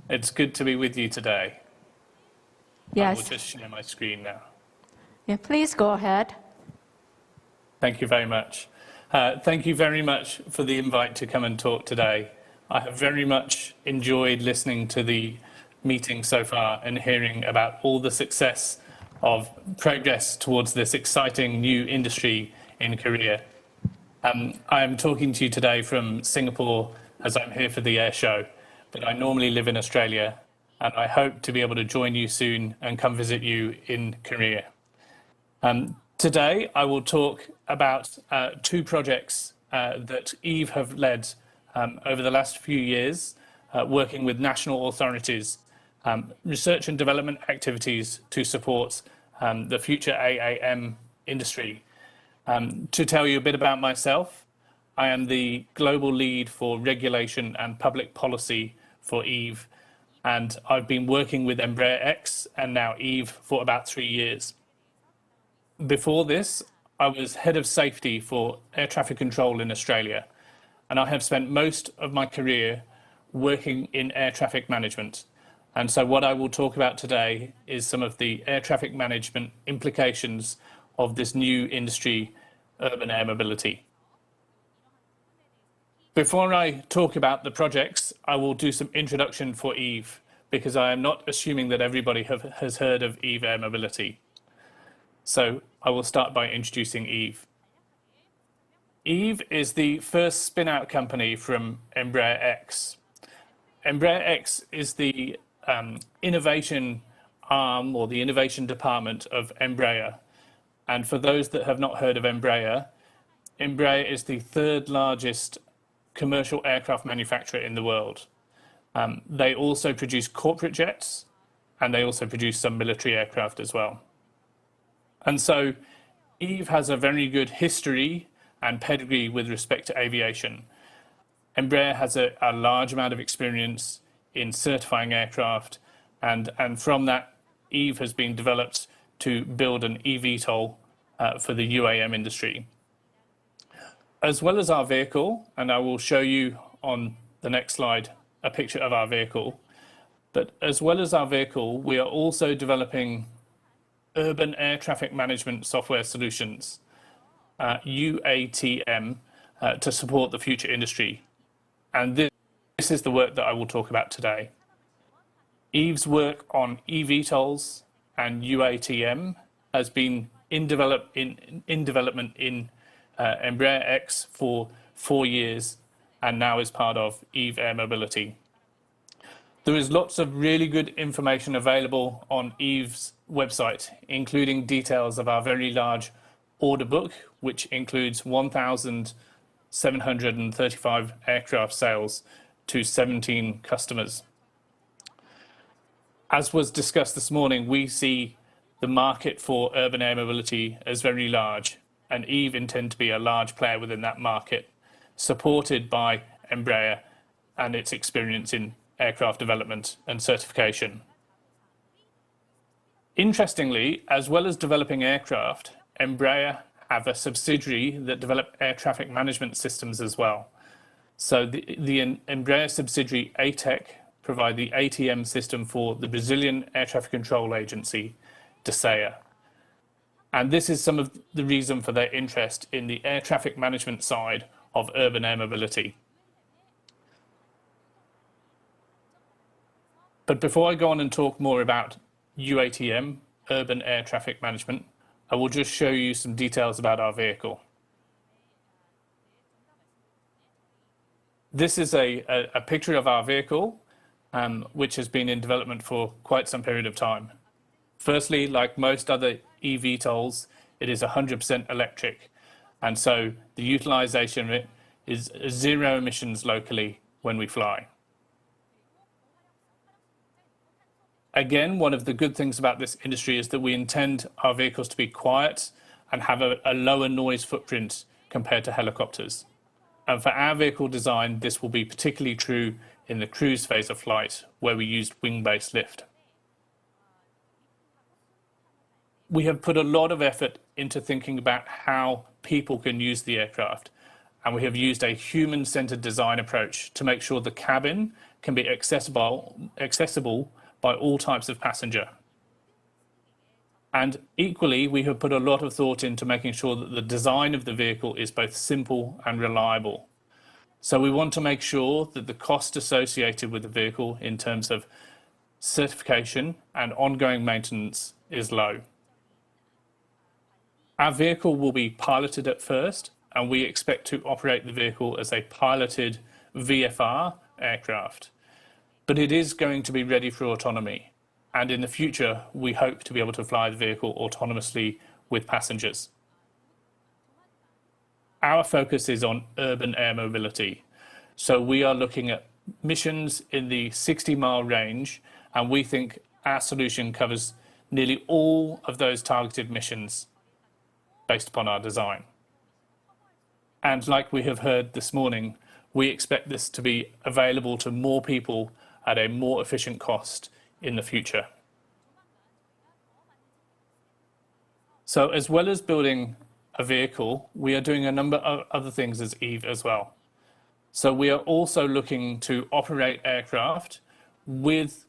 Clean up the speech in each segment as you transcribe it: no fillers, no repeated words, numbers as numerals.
It's good to be with you today. I will Yes. just share my screen now. Yeah, please go ahead. Thank you very much. Thank you very much for the invite to come and talk today. I have very much enjoyed listening to the meeting so far and hearing about all the success of progress towards this exciting new industry in Korea. I am talking to you today from Singapore as I'm here for the air show, but I normally live in Australia, and I hope to be able to join you soon and come visit you in Korea. Today, I will talk about two projects that Eve have led over the last few years, working with national authorities, research and development activities to support the future AAM industry. To tell you a bit about myself, I am the global lead for regulation and public policy for Eve, and I've been working with Embraer X and now Eve for about 3 years. Before this, I was head of safety for air traffic control in Australia, and I have spent most of my career working in air traffic management. And so what I will talk about today is some of the air traffic management implications of this new industry, urban air mobility. Before I talk about the projects, I will do some introduction for Eve, because I am not assuming that everybody has heard of Eve Air Mobility. So I will start by introducing Eve. Eve is the first spin-out company from Embraer X. Embraer X is the innovation arm or the innovation department of Embraer. And for those that have not heard of Embraer, Embraer is the third largest commercial aircraft manufacturer in the world. They also produce corporate jets, and they also produce some military aircraft as well. And so Eve has a very good history and pedigree with respect to aviation. Embraer has a large amount of experience in certifying aircraft, and from that, Eve has been developed to build an eVTOL for the UAM industry. As well as our vehicle, and I will show you on the next slide a picture of our vehicle, but as well as our vehicle, we are also developing urban air traffic management software solutions, UATM, to support the future industry. And this is the work that I will talk about today. Eve's work on eVTOLs and UATM has been in development in Embraer X for 4 years, and now is part of Eve Air Mobility. There is lots of really good information available on Eve's website, including details of our very large order book, which includes 1,735 aircraft sales to 17 customers. As was discussed this morning, we see the market for urban air mobility as very large, and Eve intend to be a large player within that market, supported by Embraer and its experience in aircraft development and certification. Interestingly, as well as developing aircraft, Embraer have a subsidiary that develop air traffic management systems as well. So the Embraer subsidiary ATEC provide the ATM system for the Brazilian Air Traffic Control Agency, DSEA. And this is some of the reason for their interest in the air traffic management side of urban air mobility. But before I go on and talk more about UATM, urban air traffic management, I will just show you some details about our vehicle. This is a picture of our vehicle, which has been in development for quite some period of time. Firstly, like most other eVTOLs, it is 100% electric, and so the utilization of it is zero emissions locally when we fly. Again, one of the good things about this industry is that we intend our vehicles to be quiet and have a lower noise footprint compared to helicopters. And for our vehicle design, this will be particularly true in the cruise phase of flight, where we used wing-based lift. We have put a lot of effort into thinking about how people can use the aircraft. and we have used a human-centered design approach to make sure the cabin can be accessible by all types of passenger. And equally, we have put a lot of thought into making sure that the design of the vehicle is both simple and reliable. So we want to make sure that the cost associated with the vehicle in terms of certification and ongoing maintenance is low. Our vehicle will be piloted at first, and we expect to operate the vehicle as a piloted VFR aircraft. But it is going to be ready for autonomy. And in the future, we hope to be able to fly the vehicle autonomously with passengers. Our focus is on urban air mobility. So we are looking at missions in the 60-mile range, and we think our solution covers nearly all of those targeted missions based upon our design. And like we have heard this morning, we expect this to be available to more people at a more efficient cost in the future. So as well as building a vehicle, we are doing a number of other things as Eve as well. So we are also looking to operate aircraft with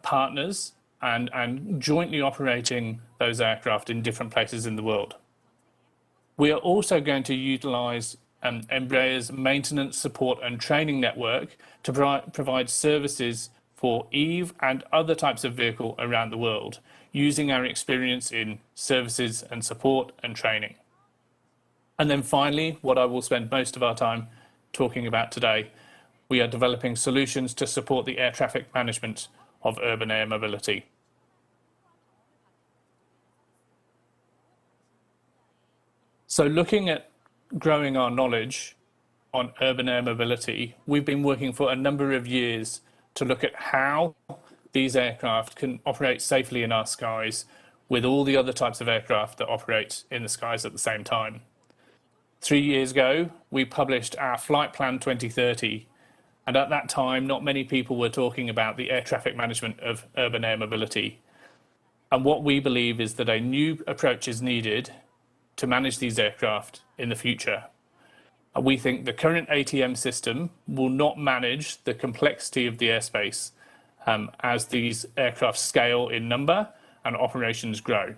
partners and jointly operating those aircraft in different places in the world. We are also going to utilize Embraer's maintenance, support and training network to provide services for Eve and other types of vehicle around the world, using our experience in services and support and training. And then finally, what I will spend most of our time talking about today, we are developing solutions to support the air traffic management of urban air mobility. So looking at growing our knowledge on urban air mobility, we've been working for a number of years to look at how these aircraft can operate safely in our skies with all the other types of aircraft that operate in the skies at the same time. 3 years ago, we published our Flight Plan 2030, and at that time, not many people were talking about the air traffic management of urban air mobility. And what we believe is that a new approach is needed to manage these aircraft in the future. We think the current ATM system will not manage the complexity of the airspace as these aircraft scale in number and operations grow.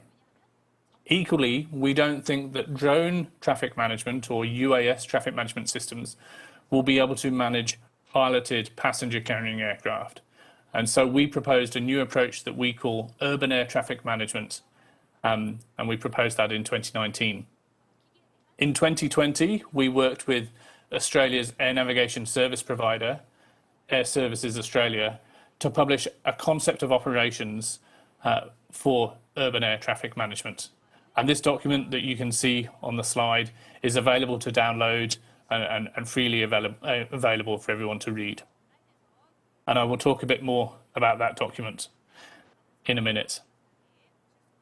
Equally, we don't think that drone traffic management or UAS traffic management systems will be able to manage piloted passenger carrying aircraft. And so we proposed a new approach that we call urban air traffic management, and we proposed that in 2019. In 2020, we worked with Australia's air navigation service provider, Air Services Australia, to publish a concept of operations for urban air traffic management. And this document that you can see on the slide is available to download and freely available for everyone to read. And I will talk a bit more about that document in a minute.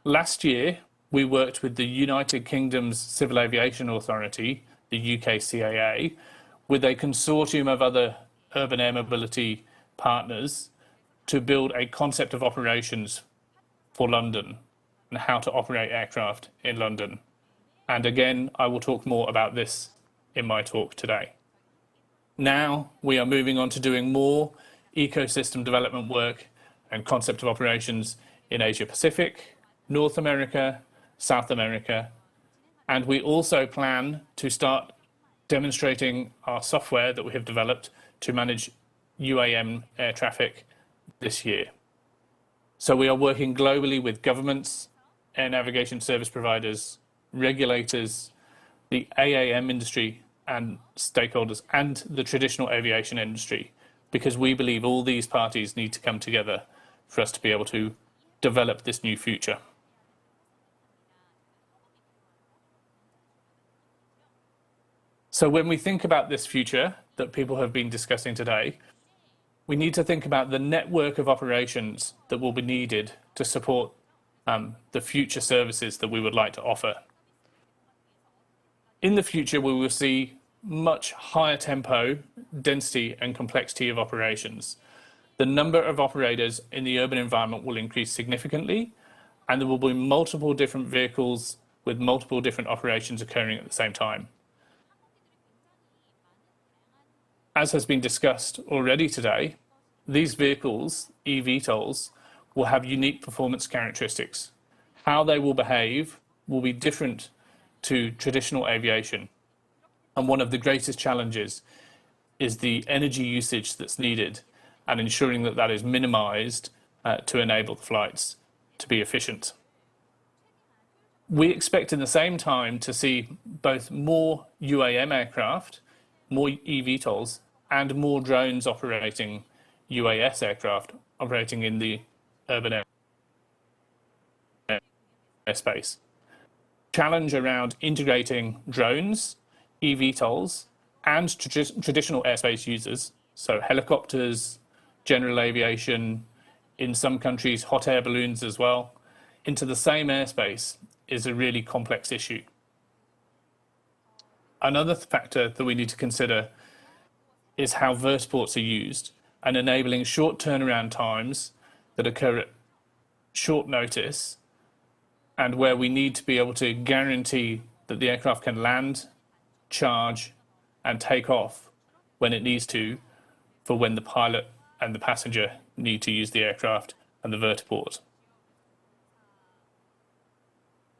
Last year, we worked with the United Kingdom's Civil Aviation Authority, the UKCAA, with a consortium of other urban air mobility partners to build a concept of operations for London and how to operate aircraft in London. And again, I will talk more about this in my talk today. Now we are moving on to doing more ecosystem development work and concept of operations in Asia Pacific, North America, South America, and we also plan to start demonstrating our software that we have developed to manage UAM air traffic this year. So we are working globally with governments, air navigation service providers, regulators, the AAM industry and stakeholders, and the traditional aviation industry, because we believe all these parties need to come together for us to be able to develop this new future. So when we think about this future that people have been discussing today, we need to think about the network of operations that will be needed to support the future services that we would like to offer. In the future, we will see much higher tempo, density and complexity of operations. The number of operators in the urban environment will increase significantly, and there will be multiple different vehicles with multiple different operations occurring at the same time. as has been discussed already today, these vehicles, eVTOLs, will have unique performance characteristics. How they will behave will be different to traditional aviation. And one of the greatest challenges is the energy usage that's needed and ensuring that that is minimized to enable the flights to be efficient. We expect in the same time to see both more UAM aircraft, more eVTOLs, and more drones operating UAS aircraft operating in the urban airspace. Challenge around integrating drones, eVTOLs, and traditional airspace users, so helicopters, general aviation, in some countries hot air balloons as well, into the same airspace is a really complex issue. Another factor that we need to consider is how vertiports are used and enabling short turnaround times that occur at short notice and where we need to be able to guarantee that the aircraft can land, charge, and take off when it needs to for when the pilot and the passenger need to use the aircraft and the vertiport.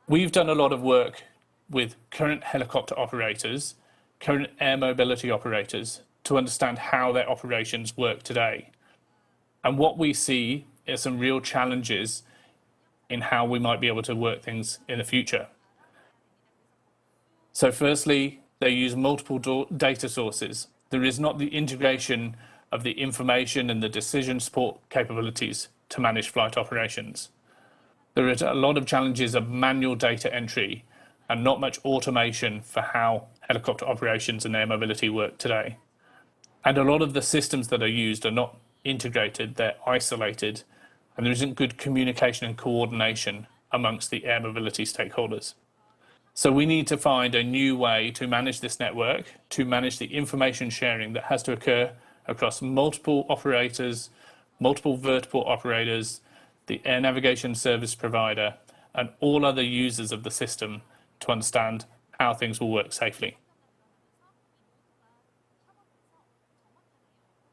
We've done a lot of work with current helicopter operators, current air mobility operators, to understand how their operations work today. And what we see is some real challenges in how we might be able to work things in the future. So firstly, they use multiple data sources. There is not the integration of the information and the decision support capabilities to manage flight operations. There are a lot of challenges of manual data entry and not much automation for how helicopter operations and air mobility work today. And a lot of the systems that are used are not integrated, they're isolated, and there isn't good communication and coordination amongst the air mobility stakeholders. So we need to find a new way to manage this network, to manage the information sharing that has to occur across multiple operators, multiple vertiport operators, the air navigation service provider, and all other users of the system to understand how things will work safely.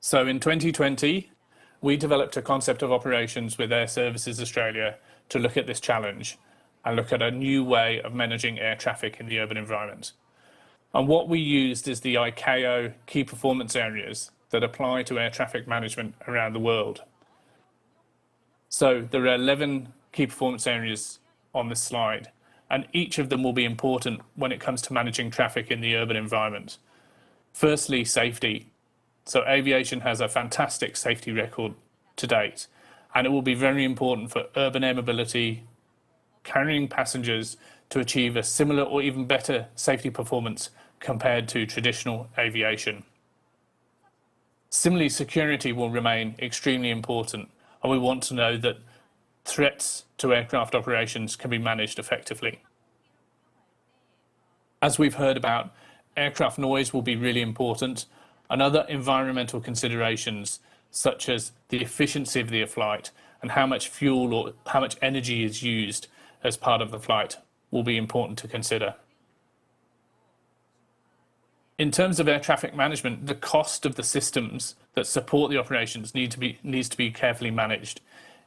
So in 2020, we developed a concept of operations with Air Services Australia to look at this challenge and look at a new way of managing air traffic in the urban environment. And what we used is the ICAO key performance areas that apply to air traffic management around the world. So there are 11 key performance areas on this slide, and each of them will be important when it comes to managing traffic in the urban environment. Firstly, safety. So aviation has a fantastic safety record to date, and it will be very important for urban air mobility, carrying passengers to achieve a similar or even better safety performance compared to traditional aviation. Similarly, security will remain extremely important, and we want to know that threats to aircraft operations can be managed effectively. As we've heard about, aircraft noise will be really important, and other environmental considerations such as the efficiency of the flight and how much fuel or how much energy is used as part of the flight will be important to consider. In terms of air traffic management, the cost of the systems that support the operations needs to be carefully managed.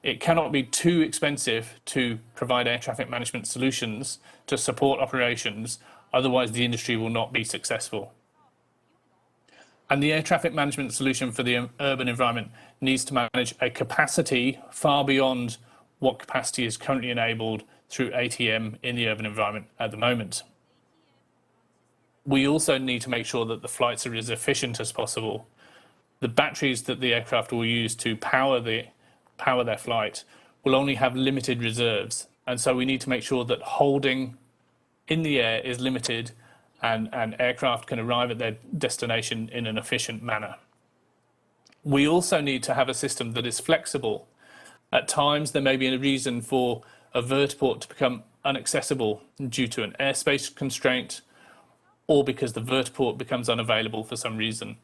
It cannot be too expensive to provide air traffic management solutions to support operations, otherwise the industry will not be successful. And the air traffic management solution for the urban environment needs to manage a capacity far beyond what capacity is currently enabled through ATM in the urban environment at the moment. We also need to make sure that the flights are as efficient as possible. The batteries that the aircraft will use to power their flight will only have limited reserves. And so we need to make sure that holding in the air is limited and aircraft can arrive at their destination in an efficient manner. We also need to have a system that is flexible. At times, there may be a reason for a vertiport to become inaccessible due to an airspace constraint or because the vertiport becomes unavailable for some reason.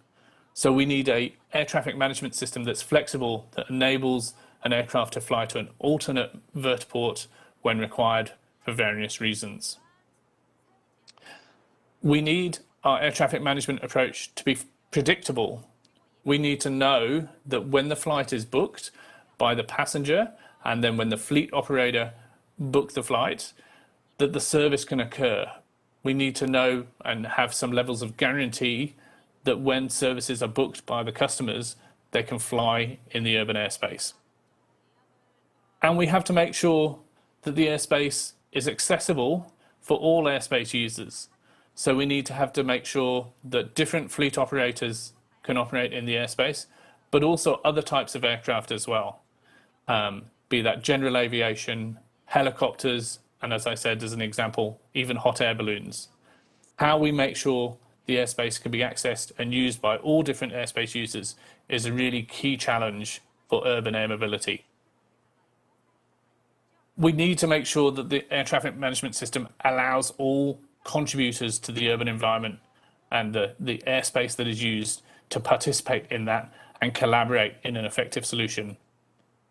So we need an air traffic management system that's flexible, that enables an aircraft to fly to an alternate vertiport when required for various reasons. We need our air traffic management approach to be predictable. We need to know that when the flight is booked by the passenger and then when the fleet operator book the flight, that the service can occur. We need to know and have some levels of guarantee that when services are booked by the customers, they can fly in the urban airspace. And we have to make sure that the airspace is accessible for all airspace users. So we need to make sure that different fleet operators can operate in the airspace, but also other types of aircraft as well, be that general aviation, helicopters, and as I said, as an example, even hot air balloons. How we make sure the airspace can be accessed and used by all different airspace users is a really key challenge for urban air mobility. We need to make sure that the air traffic management system allows all contributors to the urban environment and the airspace that is used to participate in that and collaborate in an effective solution.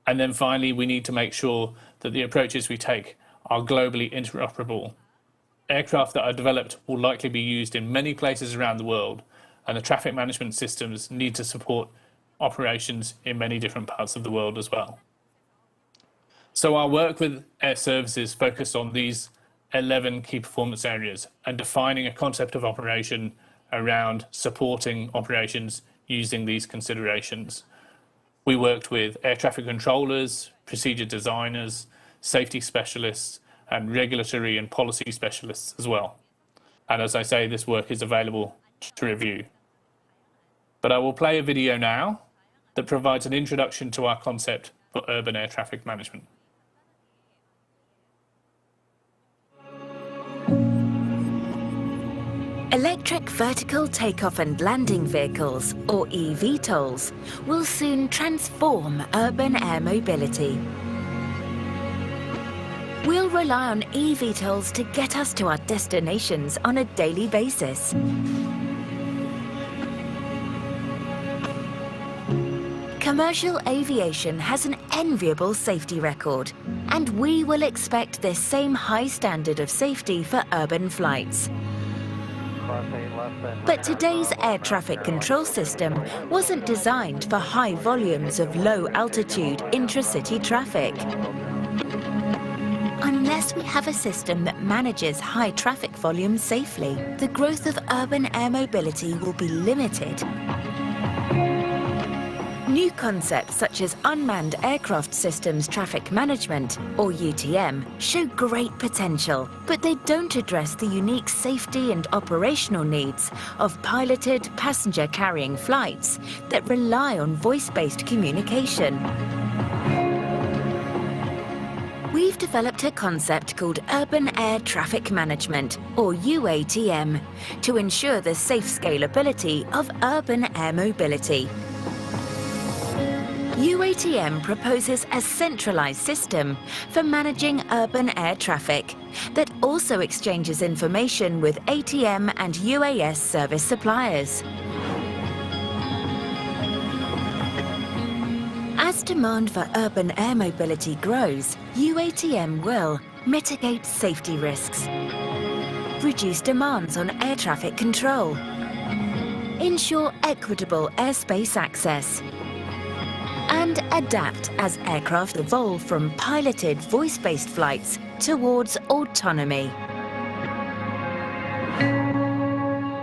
And then finally, we need to make sure that the approaches we take are globally interoperable. Aircraft that are developed will likely be used in many places around the world, and the traffic management systems need to support operations in many different parts of the world as well. So our work with Air Services focused on these 11 key performance areas and defining a concept of operation around supporting operations using these considerations. We worked with air traffic controllers, procedure designers, safety specialists, and regulatory and policy specialists as well. And as I say, this work is available to review. But I will play a video now that provides an introduction to our concept for urban air traffic management. Electric vertical takeoff and landing vehicles, or eVTOLs, will soon transform urban air mobility. We'll rely on eVTOLs to get us to our destinations on a daily basis. Commercial aviation has an enviable safety record, and we will expect this same high standard of safety for urban flights. But today's air traffic control system wasn't designed for high volumes of low-altitude intracity traffic. Unless we have a system that manages high traffic volumes safely, the growth of urban air mobility will be limited. New concepts such as Unmanned Aircraft Systems Traffic Management, or UTM, show great potential, but they don't address the unique safety and operational needs of piloted passenger-carrying flights that rely on voice-based communication. We've developed a concept called Urban Air Traffic Management, or UATM, to ensure the safe scalability of urban air mobility. UATM proposes a centralized system for managing urban air traffic that also exchanges information with ATM and UAS service suppliers. As demand for urban air mobility grows, UATM will mitigate safety risks, reduce demands on air traffic control, ensure equitable airspace access, and adapt as aircraft evolve from piloted voice-based flights towards autonomy.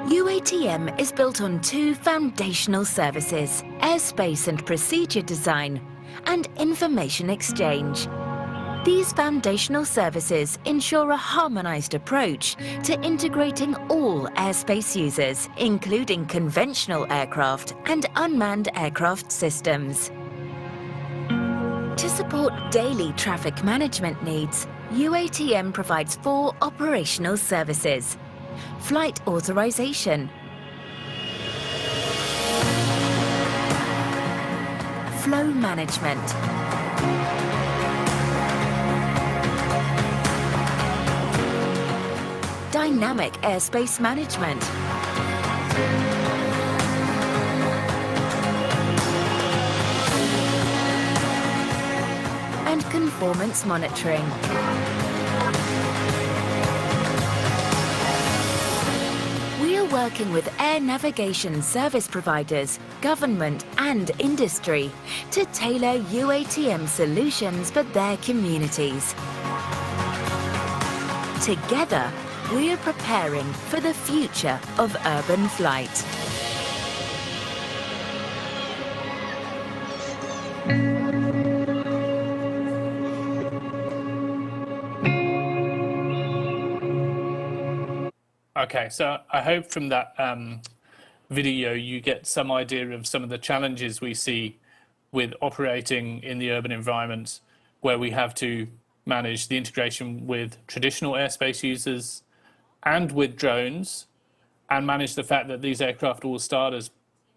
UATM is built on two foundational services: airspace and procedure design, and information exchange. These foundational services ensure a harmonized approach to integrating all airspace users, including conventional aircraft and unmanned aircraft systems. To support daily traffic management needs, UATM provides 4 operational services: flight authorization, flow management, dynamic airspace management, and conformance monitoring. We'll we're working with air navigation service providers, government and industry to tailor UATM solutions for their communities. Together, we're preparing for the future of urban flight. Okay, so I hope from that video you get some idea of some of the challenges we see with operating in the urban environments where we have to manage the integration with traditional airspace users and with drones, and manage the fact that these aircraft will start as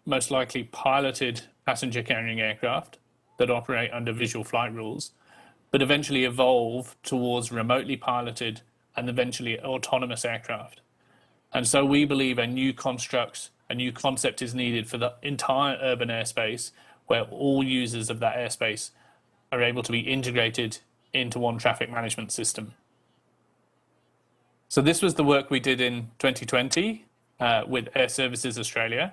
most likely piloted passenger carrying aircraft that operate under visual flight rules, but eventually evolve towards remotely piloted and eventually autonomous aircraft. And so we believe a new construct, a new concept is needed for the entire urban airspace, where all users of that airspace are able to be integrated into one traffic management system. So this was the work we did in 2020 with Air Services Australia,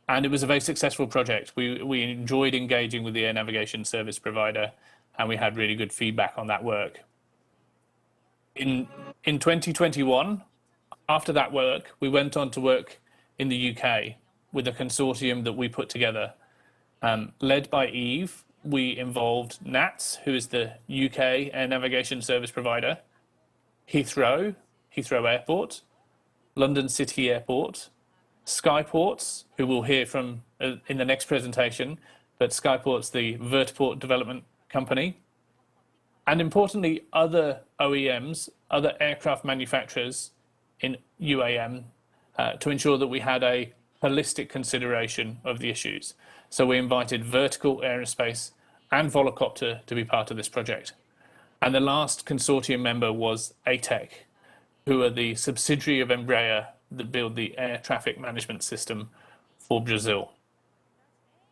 and it was a very successful project. We enjoyed engaging with the air navigation service provider, and we had really good feedback on that work. In 2021, after that work, we went on to work in the UK with a consortium that we put together. Led by Eve, we involved NATS, who is the UK air navigation service provider, Heathrow Airport, London City Airport, Skyports, who we'll hear from in the next presentation, but Skyport's the vertiport development company, and importantly, other OEMs, other aircraft manufacturers in UAM to ensure that we had a holistic consideration of the issues. So we invited Vertical Aerospace and Volocopter to be part of this project. And the last consortium member was ATEC, who are the subsidiary of Embraer that build the air traffic management system for Brazil.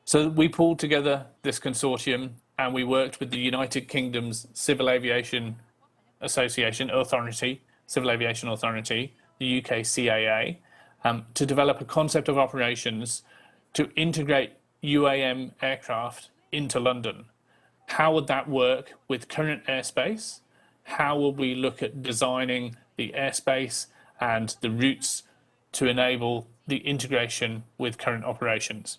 So we pulled together this consortium and we worked with the United Kingdom's Civil Aviation Authority, the UK CAA, to develop a concept of operations to integrate UAM aircraft into London. How would that work with current airspace? How will we look at designing the airspace and the routes to enable the integration with current operations?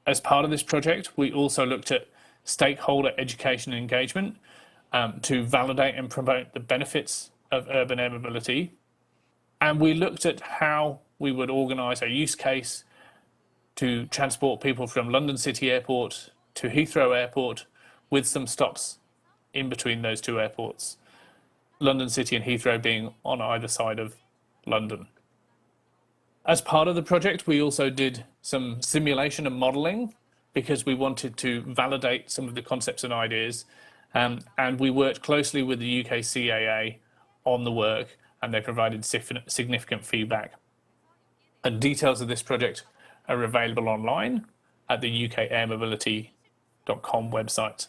As part of this project, we also looked at stakeholder education and engagement to validate and promote the benefits of urban air mobility. And we looked at how we would organise a use case to transport people from London City Airport to Heathrow Airport with some stops in between those two airports, London City and Heathrow being on either side of London. As part of the project, we also did some simulation and modelling because we wanted to validate some of the concepts and ideas, and we worked closely with the UK CAA on the work, and they provided significant feedback. And details of this project are available online at the ukairmobility.com website.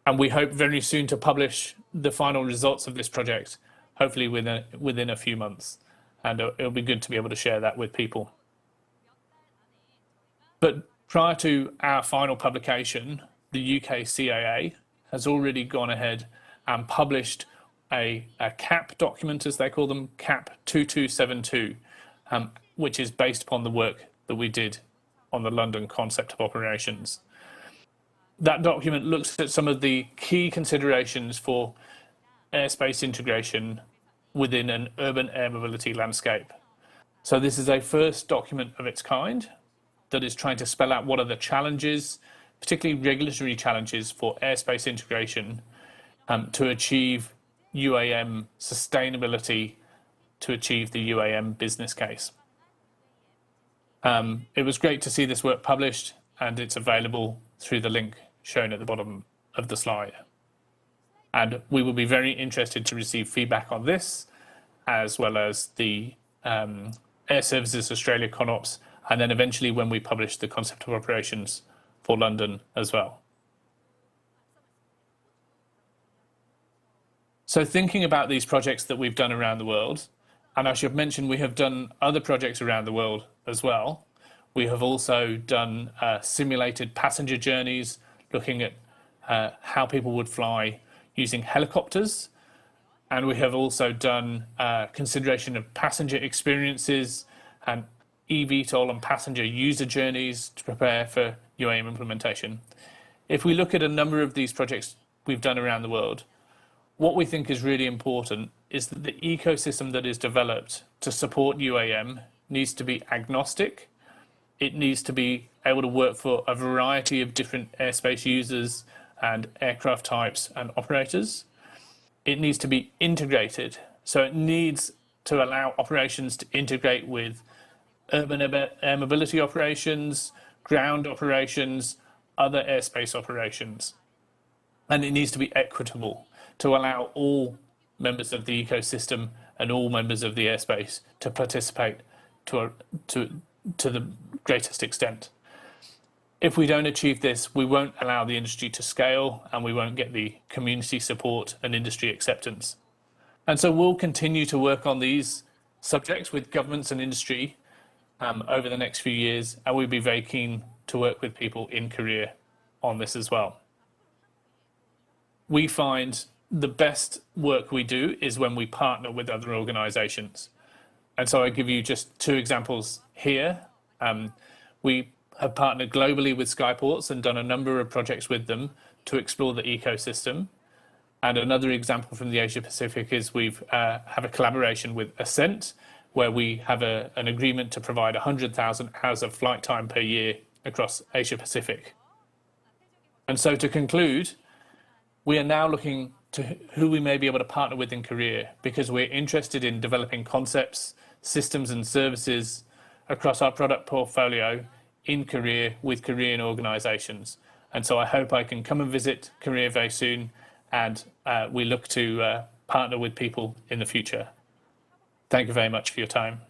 And we hope very soon to publish the final results of this project, hopefully within a few months. And it'll be good to be able to share that with people. But prior to our final publication, the UK CAA has already gone ahead and published a CAP document, as they call them, CAP 2272, which is based upon the work that we did on the London concept of operations. That document looks at some of the key considerations for airspace integration within an urban air mobility landscape. So this is a first document of its kind that is trying to spell out what are the challenges, particularly regulatory challenges for airspace integration to achieve UAM sustainability, to achieve the UAM business case. It was great to see this work published, and it's available through the link shown at the bottom of the slide. And we will be very interested to receive feedback on this, as well as the Air Services Australia ConOps, and then eventually when we publish the concept of operations for London as well. So thinking about these projects that we've done around the world, And I should mention we have done other projects around the world as well. We have also done simulated passenger journeys, looking at how people would fly using helicopters. And we have also done consideration of passenger experiences and eVTOL and passenger user journeys to prepare for UAM implementation. If we look at a number of these projects we've done around the world, what we think is really important is that the ecosystem that is developed to support UAM needs to be agnostic. It needs to be able to work for a variety of different airspace users and aircraft types and operators. It needs to be integrated. So it needs to allow operations to integrate with urban air mobility operations, ground operations, other airspace operations. And it needs to be equitable to allow all members of the ecosystem and all members of the airspace to participate to the greatest extent. If we don't achieve this, we won't allow the industry to scale and we won't get the community support and industry acceptance. And so we'll continue to work on these subjects with governments and industry over the next few years, and we'll be very keen to work with people in Korea on this as well. We find the best work we do is when we partner with other organizations. And so I give you just two examples here. We have partnered globally with Skyports and done a number of projects with them to explore the ecosystem. And another example from the Asia Pacific is we've have a collaboration with Ascent, where we have an agreement to provide 100,000 hours of flight time per year across Asia Pacific. And so to conclude, we are now looking to who we may be able to partner with in Korea, because we're interested in developing concepts, systems and services across our product portfolio in Korea with Korean organizations. And so I hope I can come and visit Korea very soon, and we look to partner with people in the future. Thank you very much for your time.